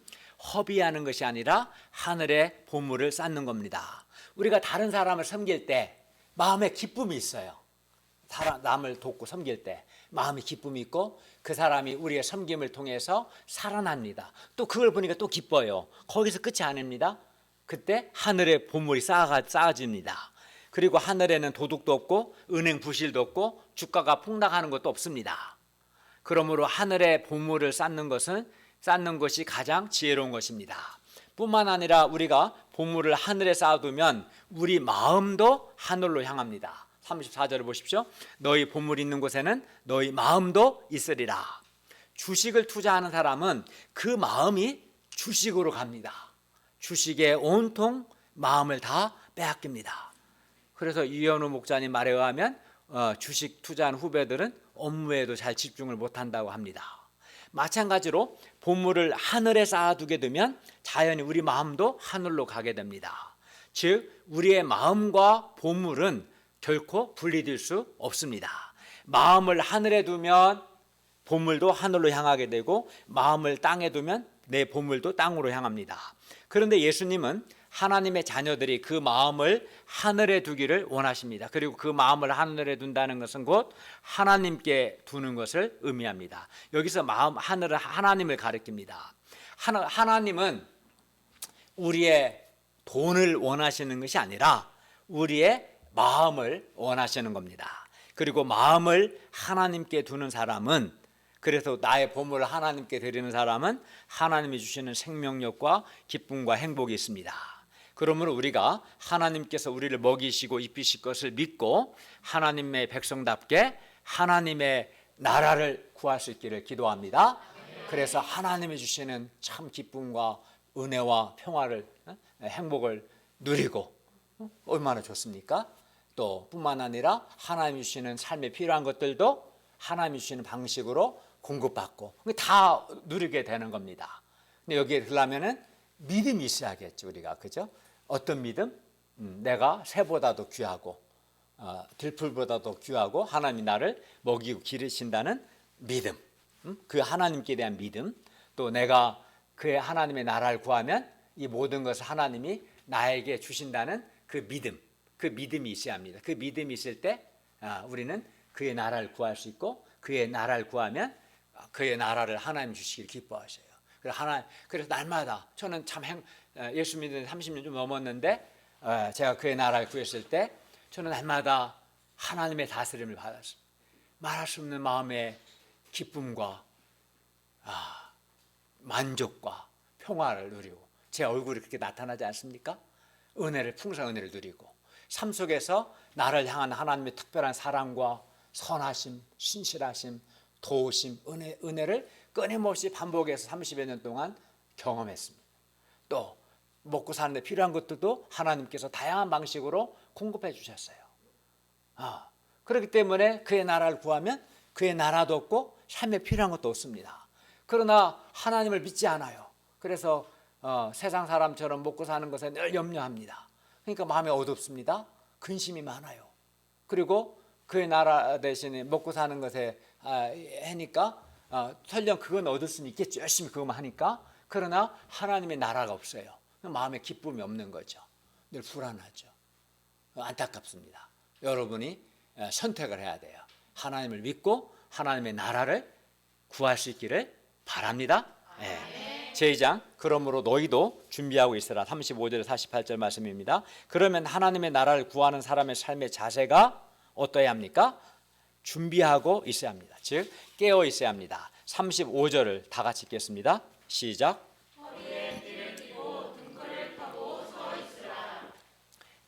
허비하는 것이 아니라 하늘의 보물을 쌓는 겁니다. 우리가 다른 사람을 섬길 때 마음에 기쁨이 있어요. 남을 돕고 섬길 때 마음에 기쁨이 있고 그 사람이 우리의 섬김을 통해서 살아납니다. 또 그걸 보니까 또 기뻐요. 거기서 끝이 아닙니다. 그때 하늘의 보물이 쌓아집니다. 그리고 하늘에는 도둑도 없고 은행 부실도 없고 주가가 폭락하는 것도 없습니다. 그러므로 하늘의 보물을 쌓는 것이 가장 지혜로운 것입니다. 뿐만 아니라 우리가 보물을 하늘에 쌓아두면 우리 마음도 하늘로 향합니다. 34절을 보십시오. 너희 보물 있는 곳에는 너희 마음도 있으리라. 주식을 투자하는 사람은 그 마음이 주식으로 갑니다. 주식에 온통 마음을 다 빼앗깁니다. 그래서 이현우 목사님 말에 의하면 주식 투자한 후배들은 업무에도 잘 집중을 못한다고 합니다. 마찬가지로 보물을 하늘에 쌓아두게 되면 자연히 우리 마음도 하늘로 가게 됩니다. 즉 우리의 마음과 보물은 결코 분리될 수 없습니다. 마음을 하늘에 두면 보물도 하늘로 향하게 되고 마음을 땅에 두면 내 보물도 땅으로 향합니다. 그런데 예수님은 하나님의 자녀들이 그 마음을 하늘에 두기를 원하십니다. 그리고 그 마음을 하늘에 둔다는 것은 곧 하나님께 두는 것을 의미합니다. 여기서 마음 하늘은 하나님을 가리킵니다. 하나님은 우리의 돈을 원하시는 것이 아니라 우리의 마음을 원하시는 겁니다. 그리고 마음을 하나님께 두는 사람은, 그래서 나의 보물을 하나님께 드리는 사람은 하나님이 주시는 생명력과 기쁨과 행복이 있습니다. 그러므로 우리가 하나님께서 우리를 먹이시고 입히실 것을 믿고 하나님의 백성답게 하나님의 나라를 구할 수 있기를 기도합니다. 그래서 하나님이 주시는 참 기쁨과 은혜와 평화를, 행복을 누리고 얼마나 좋습니까? 또 뿐만 아니라 하나님이 주시는 삶에 필요한 것들도 하나님이 주시는 방식으로 공급받고 다 누리게 되는 겁니다. 근데 여기에 들려면은 믿음이 있어야겠죠, 우리가. 그죠? 어떤 믿음? 내가 새보다도 귀하고 들풀보다도 귀하고 하나님이 나를 먹이고 기르신다는 믿음, 그 하나님께 대한 믿음, 또 내가 그의 하나님의 나라를 구하면 이 모든 것을 하나님이 나에게 주신다는 그 믿음이 있어야 합니다. 그 믿음이 있을 때 우리는 그의 나라를 구할 수 있고 그의 나라를 구하면 그의 나라를 하나님 주시기를 기뻐하셔요. 그래서 날마다 저는 참 예수 믿는 30년 좀 넘었는데 제가 그의 나라를 구했을 때 저는 날마다 하나님의 다스림을 받았습니다. 말할 수 없는 마음의 기쁨과 만족과 평화를 누리고 제 얼굴이 그렇게 나타나지 않습니까? 풍성한 은혜를 누리고 삶 속에서 나를 향한 하나님의 특별한 사랑과 선하심, 신실하심, 도우심, 은혜를 끊임없이 반복해서 30여 년 동안 경험했습니다. 또 먹고 사는데 필요한 것들도 하나님께서 다양한 방식으로 공급해 주셨어요. 그렇기 때문에 그의 나라를 구하면 그의 나라도 없고 삶에 필요한 것도 없습니다. 그러나 하나님을 믿지 않아요. 그래서 세상 사람처럼 먹고 사는 것에 늘 염려합니다. 그러니까 마음이 어둡습니다. 근심이 많아요. 그리고 그의 나라 대신에 먹고 사는 것에 하니까 설령 그건 얻을 수는 있겠죠. 열심히 그것만 하니까. 그러나 하나님의 나라가 없어요. 마음에 기쁨이 없는 거죠. 늘 불안하죠. 안타깝습니다. 여러분이 선택을 해야 돼요. 하나님을 믿고 하나님의 나라를 구할 수 있기를 바랍니다. 네. 제2장 그러므로 너희도 준비하고 있으라. 35절 48절 말씀입니다. 그러면 하나님의 나라를 구하는 사람의 삶의 자세가 어떠해야 합니까? 준비하고 있어야 합니다. 즉 깨어 있어야 합니다. 35절을 다 같이 읽겠습니다. 시작.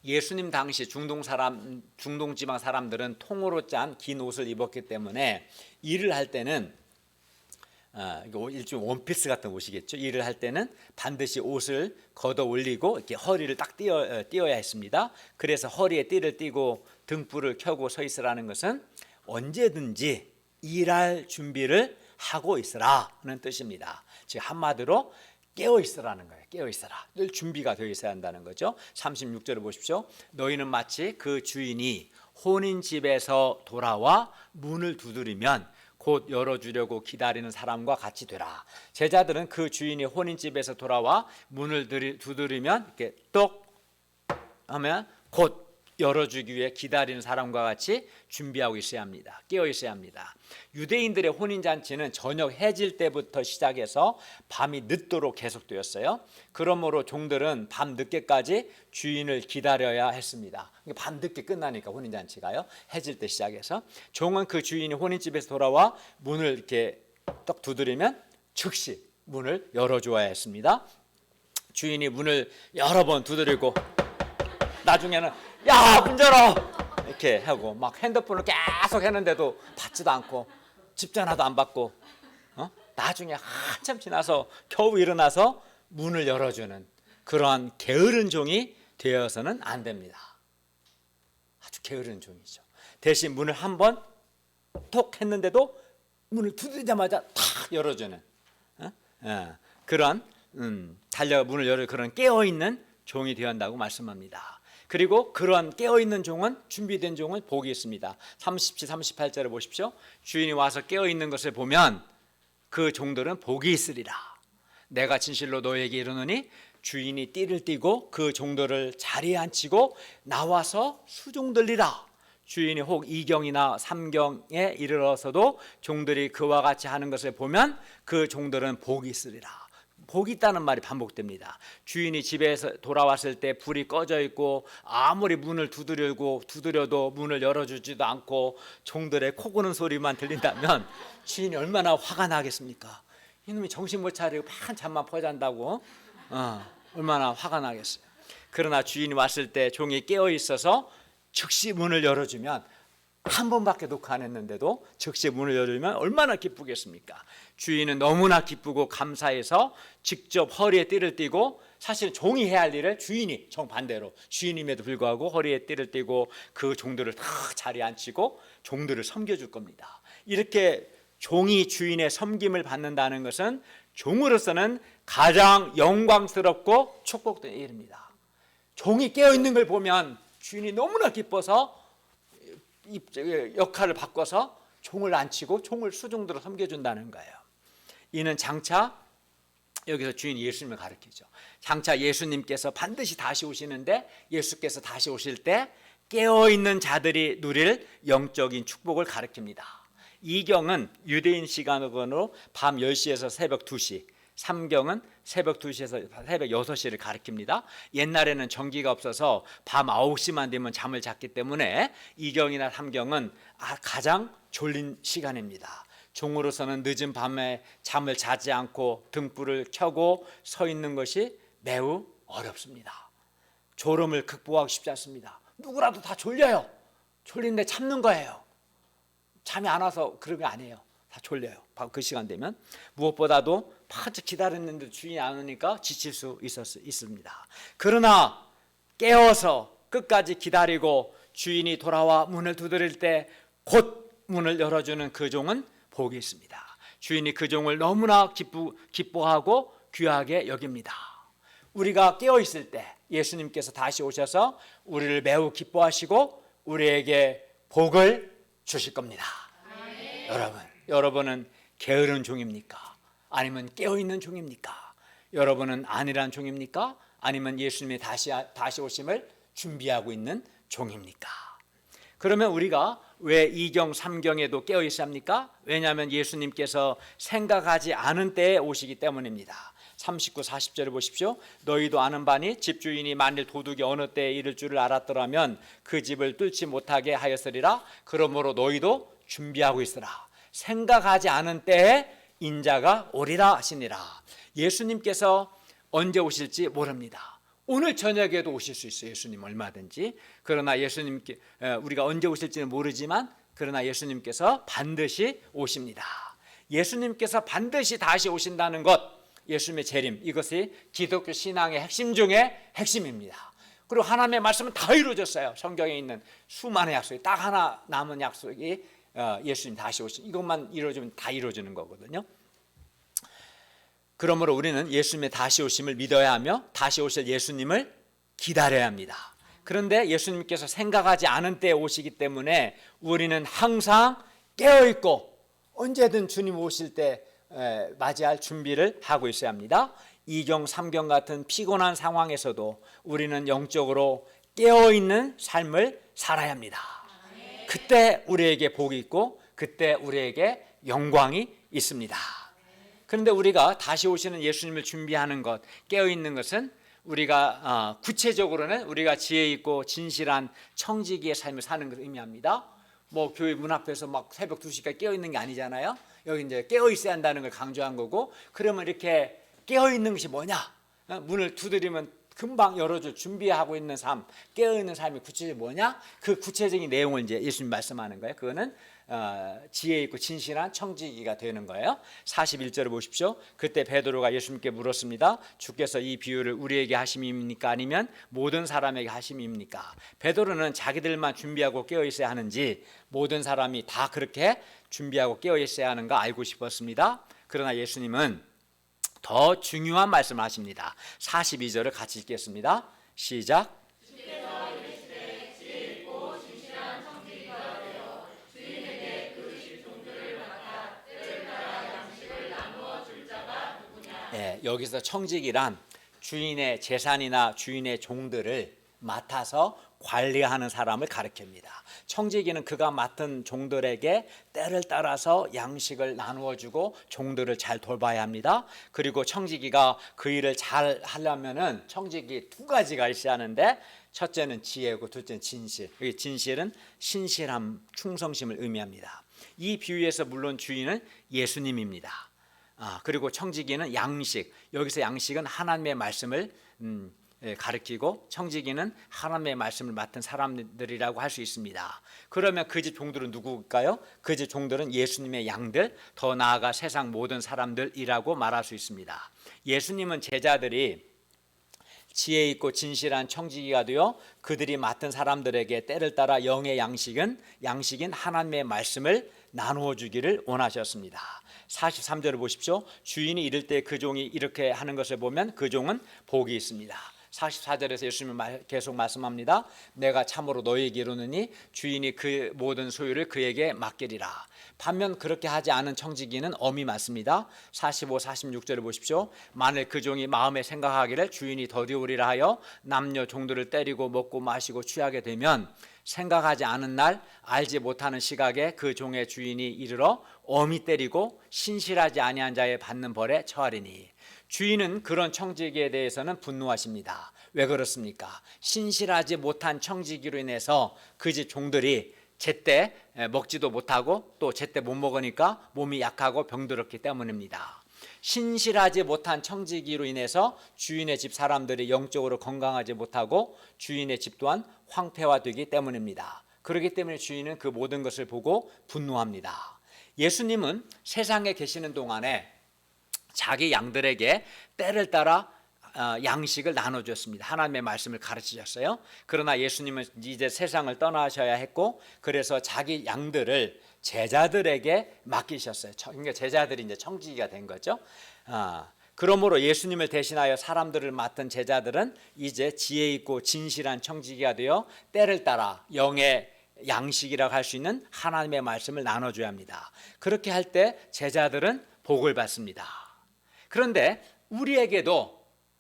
예수님 당시 중동 지방 사람들은 통으로 짠 긴 옷을 입었기 때문에 일을 할 때는 이거 일종 원피스 같은 옷이겠죠. 일을 할 때는 반드시 옷을 걷어 올리고 이렇게 허리를 딱 띄어야 했습니다. 그래서 허리에 띠를 띠고 등불을 켜고 서 있으라는 것은 언제든지 일할 준비를 하고 있으라는 뜻입니다. 즉 한마디로 깨어 있으라는 거예요. 깨어 있어라. 늘 준비가 되어 있어야 한다는 거죠. 36절을 보십시오. 너희는 마치 그 주인이 혼인 집에서 돌아와 문을 두드리면 곧 열어주려고 기다리는 사람과 같이 되라. 제자들은 그 주인이 혼인집에서 돌아와 문을 두드리면 이렇게 똑 하면 곧 열어주기 위해 기다리는 사람과 같이 준비하고 있어야 합니다. 깨어 있어야 합니다. 유대인들의 혼인잔치는 저녁 해질 때부터 시작해서 밤이 늦도록 계속되었어요. 그러므로 종들은 밤 늦게까지 주인을 기다려야 했습니다. 밤 늦게 끝나니까 혼인잔치가요. 해질 때 시작해서 종은 그 주인이 혼인집에서 돌아와 문을 이렇게 떡 두드리면 즉시 문을 열어주어야 했습니다. 주인이 문을 여러 번 두드리고 나중에는 야, 문 열어! 이렇게 하고 막 핸드폰을 계속 했는데도 받지도 않고 집 전화도 안 받고 나중에 한참 지나서 겨우 일어나서 문을 열어주는 그러한 게으른 종이 되어서는 안 됩니다. 아주 게으른 종이죠. 대신 문을 한번 톡 했는데도 문을 두드리자마자 탁 열어주는 그런 달려 문을 열어 그런 깨어있는 종이 되어야 한다고 말씀합니다. 그리고 그러한 깨어있는 종은 준비된 종은 복이 있습니다. 37, 38절을 보십시오. 주인이 와서 깨어있는 것을 보면 그 종들은 복이 있으리라. 내가 진실로 너에게 이르노니 주인이 띠를 띠고 그 종들을 자리에 앉히고 나와서 수종들리라. 주인이 혹 2경이나 3경에 이르러서도 종들이 그와 같이 하는 것을 보면 그 종들은 복이 있으리라. 복이 있다는 말이 반복됩니다. 주인이 집에서 돌아왔을 때 불이 꺼져 있고 아무리 문을 두드려도 문을 열어주지도 않고 종들의 코 고는 소리만 들린다면 주인이 얼마나 화가 나겠습니까? 이놈이 정신 못 차리고 한잠만 퍼잔다고 얼마나 화가 나겠어요. 그러나 주인이 왔을 때 종이 깨어 있어서 즉시 문을 열어주면 한 번밖에 녹화 안 했는데도 즉시 문을 열으면 얼마나 기쁘겠습니까? 주인은 너무나 기쁘고 감사해서 직접 허리에 띠를 띠고 사실 종이 해야 할 일을 주인이 정반대로 주인임에도 불구하고 허리에 띠를 띠고 그 종들을 다 자리에 앉히고 종들을 섬겨줄 겁니다. 이렇게 종이 주인의 섬김을 받는다는 것은 종으로서는 가장 영광스럽고 축복된 일입니다. 종이 깨어있는 걸 보면 주인이 너무나 기뻐서 역할을 바꿔서 종을 앉히고 종을 수종들어 섬겨준다는 거예요. 이는 장차 여기서 주인 예수님을 가리키죠. 장차 예수님께서 반드시 다시 오시는데 예수께서 다시 오실 때 깨어있는 자들이 누릴 영적인 축복을 가리킵니다. 이경은 유대인 시간으로 밤 10시에서 새벽 2시, 3경은 새벽 2시에서 새벽 6시를 가리킵니다. 옛날에는 전기가 없어서 밤 9시만 되면 잠을 잤기 때문에 2경이나 3경은 가장 졸린 시간입니다. 종으로서는 늦은 밤에 잠을 자지 않고 등불을 켜고 서 있는 것이 매우 어렵습니다. 졸음을 극복하기 쉽지 않습니다. 누구라도 다 졸려요. 졸린데 참는 거예요. 잠이 안 와서 그런 게 아니에요. 다 졸려요. 바로 그 시간 되면. 무엇보다도 바짝 기다렸는데 주인이 안 오니까 지칠 수 있습니다. 그러나 깨어서 끝까지 기다리고 주인이 돌아와 문을 두드릴 때 곧 문을 열어주는 그 종은 복이 있습니다. 주인이 그 종을 너무나 기뻐하고 귀하게 여깁니다. 우리가 깨어있을 때 예수님께서 다시 오셔서 우리를 매우 기뻐하시고 우리에게 복을 주실 겁니다. 여러분은 게으른 종입니까? 아니면 깨어있는 종입니까? 여러분은 안일한 종입니까? 아니면 예수님이 다시 오심을 준비하고 있는 종입니까? 그러면 우리가 왜 2경, 3경에도 깨어 있어야 합니까? 왜냐하면 예수님께서 생각하지 않은 때에 오시기 때문입니다. 39, 40절을 보십시오. 너희도 아는 바니 집주인이 만일 도둑이 어느 때에 이를 줄을 알았더라면 그 집을 뚫지 못하게 하였으리라. 그러므로 너희도 준비하고 있으라. 생각하지 않은 때에 인자가 오리라 하시니라. 예수님께서 언제 오실지 모릅니다. 오늘 저녁에도 오실 수 있어요. 예수님 얼마든지. 그러나 예수님께 우리가 언제 오실지는 모르지만 그러나 예수님께서 반드시 오십니다. 예수님께서 반드시 다시 오신다는 것, 예수님의 재림, 이것이 기독교 신앙의 핵심 중에 핵심입니다. 그리고 하나님의 말씀은 다 이루어졌어요. 성경에 있는 수많은 약속이 딱 하나 남은 약속이 예수님 다시 오신, 이것만 이루어지면 다 이루어지는 거거든요. 그러므로 우리는 예수님의 다시 오심을 믿어야 하며 다시 오실 예수님을 기다려야 합니다. 그런데 예수님께서 생각하지 않은 때에 오시기 때문에 우리는 항상 깨어있고 언제든 주님 오실 때 맞이할 준비를 하고 있어야 합니다. 2경, 3경 같은 피곤한 상황에서도 우리는 영적으로 깨어있는 삶을 살아야 합니다. 그때 우리에게 복이 있고 그때 우리에게 영광이 있습니다. 그런데 우리가 다시 오시는 예수님을 준비하는 것, 깨어있는 것은 우리가 구체적으로는 우리가 지혜 있고 진실한 청지기의 삶을 사는 것을 의미합니다. 뭐 교회 문 앞에서 막 새벽 2시까지 깨어있는 게 아니잖아요. 여기 이제 깨어있어야 한다는 걸 강조한 거고, 그러면 이렇게 깨어있는 것이 뭐냐? 문을 두드리면 금방 열어줄 준비하고 있는 삶, 깨어있는 삶이 구체적으로 뭐냐? 그 구체적인 내용을 이제 예수님 말씀하는 거예요. 그거는 지혜 있고 진실한 청지기가 되는 거예요. 41절을 보십시오. 그때 베드로가 예수님께 물었습니다. 주께서 이 비유를 우리에게 하심입니까? 아니면 모든 사람에게 하심입니까? 베드로는 자기들만 준비하고 깨어 있어야 하는지 모든 사람이 다 그렇게 준비하고 깨어 있어야 하는가 알고 싶었습니다. 그러나 예수님은 더 중요한 말씀을 하십니다. 42절을 같이 읽겠습니다. 시작. 여기서 청직이란 주인의 재산이나 주인의 종들을 맡아서 관리하는 사람을 가리킵니다. 청지기는 그가 맡은 종들에게 때를 따라서 양식을 나누어 주고 종들을 잘 돌봐야 합니다. 그리고 청지기가 그 일을 잘 하려면은 청지기 두 가지가 있어야 하는데, 첫째는 지혜고 둘째는 진실. 이 진실은 신실함, 충성심을 의미합니다. 이 비유에서 물론 주인은 예수님입니다. 그리고 청지기는 양식, 여기서 양식은 하나님의 말씀을 가르치고 청지기는 하나님의 말씀을 맡은 사람들이라고 할 수 있습니다. 그러면 그 집 종들은 누구일까요? 그 집 종들은 예수님의 양들, 더 나아가 세상 모든 사람들이라고 말할 수 있습니다. 예수님은 제자들이 지혜 있고 진실한 청지기가 되어 그들이 맡은 사람들에게 때를 따라 영의 양식인 하나님의 말씀을 나누어 주기를 원하셨습니다. 43절을 보십시오. 주인이 이를 때 그 종이 이렇게 하는 것을 보면 그 종은 복이 있습니다. 44절에서 예수님은 계속 말씀합니다. 내가 참으로 너희에게 이르노니 주인이 그 모든 소유를 그에게 맡기리라. 반면 그렇게 하지 않은 청지기는 엄히 많습니다. 45, 46절을 보십시오. 만일 그 종이 마음에 생각하기를 주인이 더디오리라 하여 남녀 종들을 때리고 먹고 마시고 취하게 되면 생각하지 않은 날 알지 못하는 시각에 그 종의 주인이 이르러 엄히 때리고 신실하지 아니한 자의 받는 벌에 처하리니. 주인은 그런 청지기에 대해서는 분노하십니다. 왜 그렇습니까? 신실하지 못한 청지기로 인해서 그 집 종들이 제때 먹지도 못하고 또 제때 못 먹으니까 몸이 약하고 병들었기 때문입니다. 신실하지 못한 청지기로 인해서 주인의 집 사람들이 영적으로 건강하지 못하고 주인의 집 또한 황폐화되기 때문입니다. 그렇기 때문에 주인은 그 모든 것을 보고 분노합니다. 예수님은 세상에 계시는 동안에 자기 양들에게 때를 따라 양식을 나눠줬습니다. 하나님의 말씀을 가르치셨어요. 그러나 예수님은 이제 세상을 떠나셔야 했고, 그래서 자기 양들을 제자들에게 맡기셨어요. 그러니까 제자들이 이제 청지기가 된 거죠. 그러므로 예수님을 대신하여 사람들을 맡은 제자들은 이제 지혜 있고 진실한 청지기가 되어 때를 따라 영의 양식이라고 할 수 있는 하나님의 말씀을 나눠줘야 합니다. 그렇게 할 때 제자들은 복을 받습니다. 그런데 우리에게도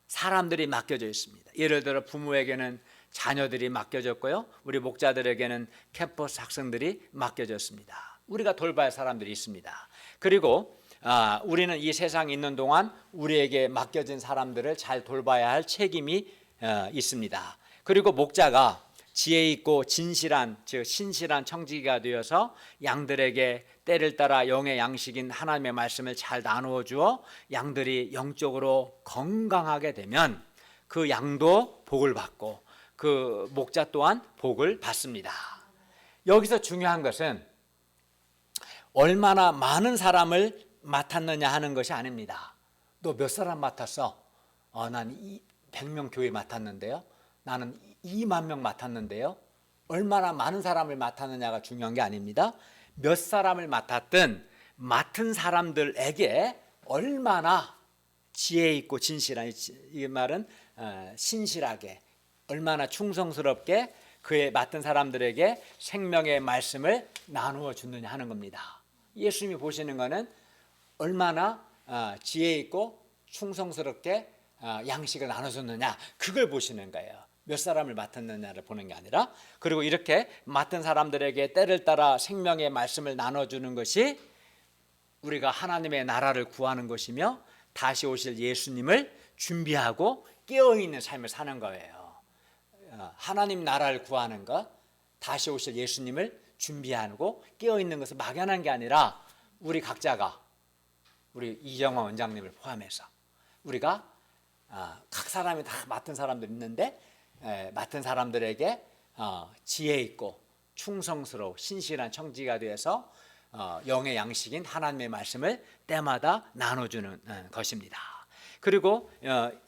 사람들이 맡겨져 있습니다. 예를 들어 부모에게는 자녀들이 맡겨졌고요, 우리 목자들에게는 캠퍼스 학생들이 맡겨졌습니다. 우리가 돌봐야 할 사람들이 있습니다. 그리고 우리는 이 세상에 있는 동안 우리에게 맡겨진 사람들을 잘 돌봐야 할 책임이 있습니다. 그리고 목자가 지혜 있고 진실한, 즉 신실한 청지기가 되어서 양들에게 때를 따라 영의 양식인 하나님의 말씀을 잘 나누어 주어 양들이 영적으로 건강하게 되면 그 양도 복을 받고 그 목자 또한 복을 받습니다. 여기서 중요한 것은 얼마나 많은 사람을 맡았느냐 하는 것이 아닙니다. 너 몇 사람 맡았어? 난 100명 교회 맡았는데요. 나는 2만 명 맡았는데요. 얼마나 많은 사람을 맡았느냐가 중요한 게 아닙니다. 몇 사람을 맡았든 맡은 사람들에게 얼마나 지혜 있고 진실한, 이 말은 신실하게, 얼마나 충성스럽게 그의 맡은 사람들에게 생명의 말씀을 나누어 주느냐 하는 겁니다. 예수님이 보시는 것은 얼마나 지혜 있고 충성스럽게 양식을 나눠줬느냐, 그걸 보시는 거예요. 몇 사람을 맡았느냐를 보는 게 아니라. 그리고 이렇게 맡은 사람들에게 때를 따라 생명의 말씀을 나눠주는 것이 우리가 하나님의 나라를 구하는 것이며 다시 오실 예수님을 준비하고 깨어있는 삶을 사는 거예요. 하나님 나라를 구하는 것, 다시 오실 예수님을 준비하고 깨어있는 것은 막연한 게 아니라 우리 각자가, 우리 이정화 원장님을 포함해서 우리가 각 사람이 다 맡은 사람들 있는데 맡은 사람들에게 지혜 있고 충성스러워 신실한 청지가 되어서 영의 양식인 하나님의 말씀을 때마다 나눠주는 것입니다. 그리고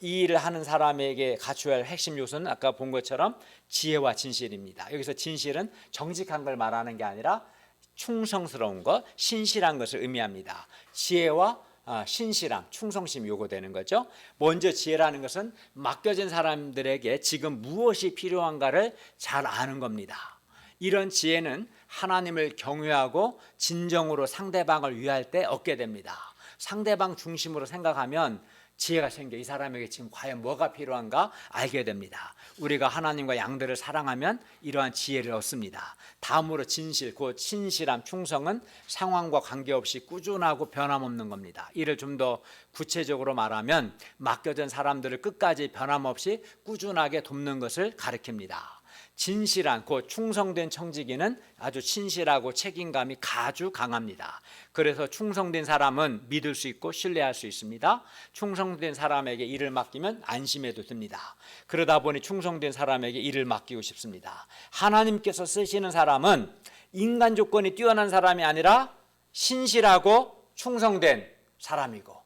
이 일을 하는 사람에게 갖춰야 할 핵심 요소는 아까 본 것처럼 지혜와 진실입니다. 여기서 진실은 정직한 걸 말하는 게 아니라 충성스러운 것, 신실한 것을 의미합니다. 지혜와 신실함, 충성심이 요구되는 거죠. 먼저 지혜라는 것은 맡겨진 사람들에게 지금 무엇이 필요한가를 잘 아는 겁니다. 이런 지혜는 하나님을 경외하고 진정으로 상대방을 위할 때 얻게 됩니다. 상대방 중심으로 생각하면 지혜가 생겨 이 사람에게 지금 과연 뭐가 필요한가 알게 됩니다. 우리가 하나님과 양들을 사랑하면 이러한 지혜를 얻습니다. 다음으로 진실, 곧 신실함, 충성은 상황과 관계없이 꾸준하고 변함없는 겁니다. 이를 좀 더 구체적으로 말하면 맡겨진 사람들을 끝까지 변함없이 꾸준하게 돕는 것을 가리킵니다. 진실한, 곧 충성된 청지기는 아주 신실하고 책임감이 아주 강합니다. 그래서 충성된 사람은 믿을 수 있고 신뢰할 수 있습니다. 충성된 사람에게 일을 맡기면 안심해도 됩니다. 그러다 보니 충성된 사람에게 일을 맡기고 싶습니다. 하나님께서 쓰시는 사람은 인간 조건이 뛰어난 사람이 아니라 신실하고 충성된 사람이고,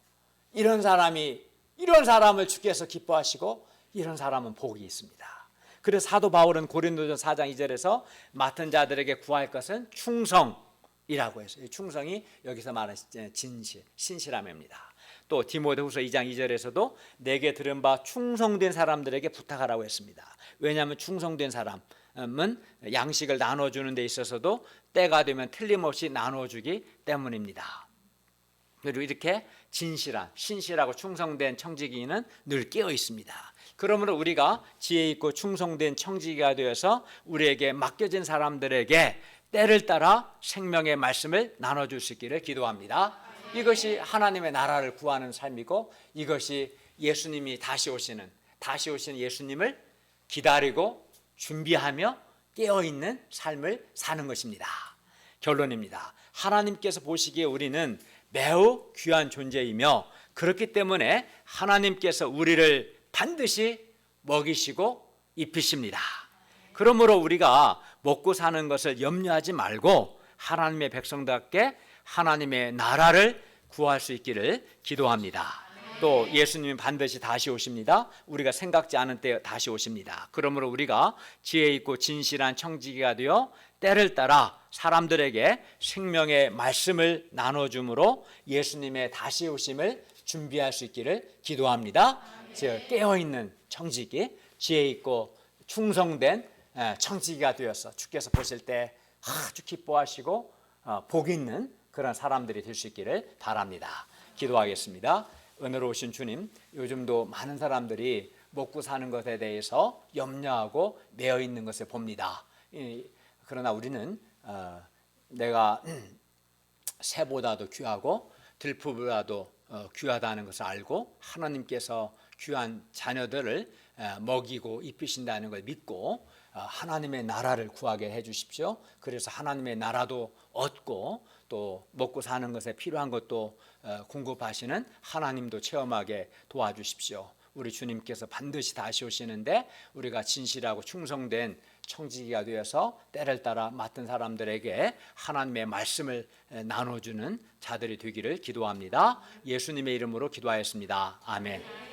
이런 사람을 주께서 기뻐하시고 이런 사람은 복이 있습니다. 그래서 사도 바울은 고린도전서 4장 2절에서 맡은 자들에게 구할 것은 충성이라고 했어요. 충성이 여기서 말하는 진실, 신실함입니다. 또 디모데후서 2장 2절에서도 내게 들은 바 충성된 사람들에게 부탁하라고 했습니다. 왜냐하면 충성된 사람은 양식을 나눠주는 데 있어서도 때가 되면 틀림없이 나눠주기 때문입니다. 그리고 이렇게 진실한, 신실하고 충성된 청지기는 늘 깨어 있습니다. 그러므로 우리가 지혜 있고 충성된 청지기가 되어서 우리에게 맡겨진 사람들에게 때를 따라 생명의 말씀을 나눠줄 수 있기를 기도합니다. 이것이 하나님의 나라를 구하는 삶이고, 이것이 예수님이 다시 오시는 예수님을 기다리고 준비하며 깨어있는 삶을 사는 것입니다. 결론입니다. 하나님께서 보시기에 우리는 매우 귀한 존재이며, 그렇기 때문에 하나님께서 우리를 반드시 먹이시고 입히십니다. 그러므로 우리가 먹고 사는 것을 염려하지 말고 하나님의 백성답게 하나님의 나라를 구할 수 있기를 기도합니다. 또 예수님은 반드시 다시 오십니다. 우리가 생각지 않은 때 다시 오십니다. 그러므로 우리가 지혜 있고 진실한 청지기가 되어 때를 따라 사람들에게 생명의 말씀을 나눠줌으로 예수님의 다시 오심을 준비할 수 있기를 기도합니다. 즉 깨어있는 청지기, 지혜 있고 충성된 청지기가 되어서 주께서 보실 때 아주 기뻐하시고 복 있는 그런 사람들이 될 수 있기를 바랍니다. 기도하겠습니다. 은혜로우신 주님, 요즘도 많은 사람들이 먹고 사는 것에 대해서 염려하고 매여 있는 것을 봅니다. 그러나 우리는 내가 새보다도 귀하고 들풀보다도 귀하다는 것을 알고 하나님께서 귀한 자녀들을 먹이고 입히신다는 걸 믿고 하나님의 나라를 구하게 해주십시오. 그래서 하나님의 나라도 얻고 또 먹고 사는 것에 필요한 것도 공급하시는 하나님도 체험하게 도와주십시오. 우리 주님께서 반드시 다시 오시는데 우리가 진실하고 충성된 청지기가 되어서 때를 따라 맡은 사람들에게 하나님의 말씀을 나눠주는 자들이 되기를 기도합니다. 예수님의 이름으로 기도하였습니다. 아멘.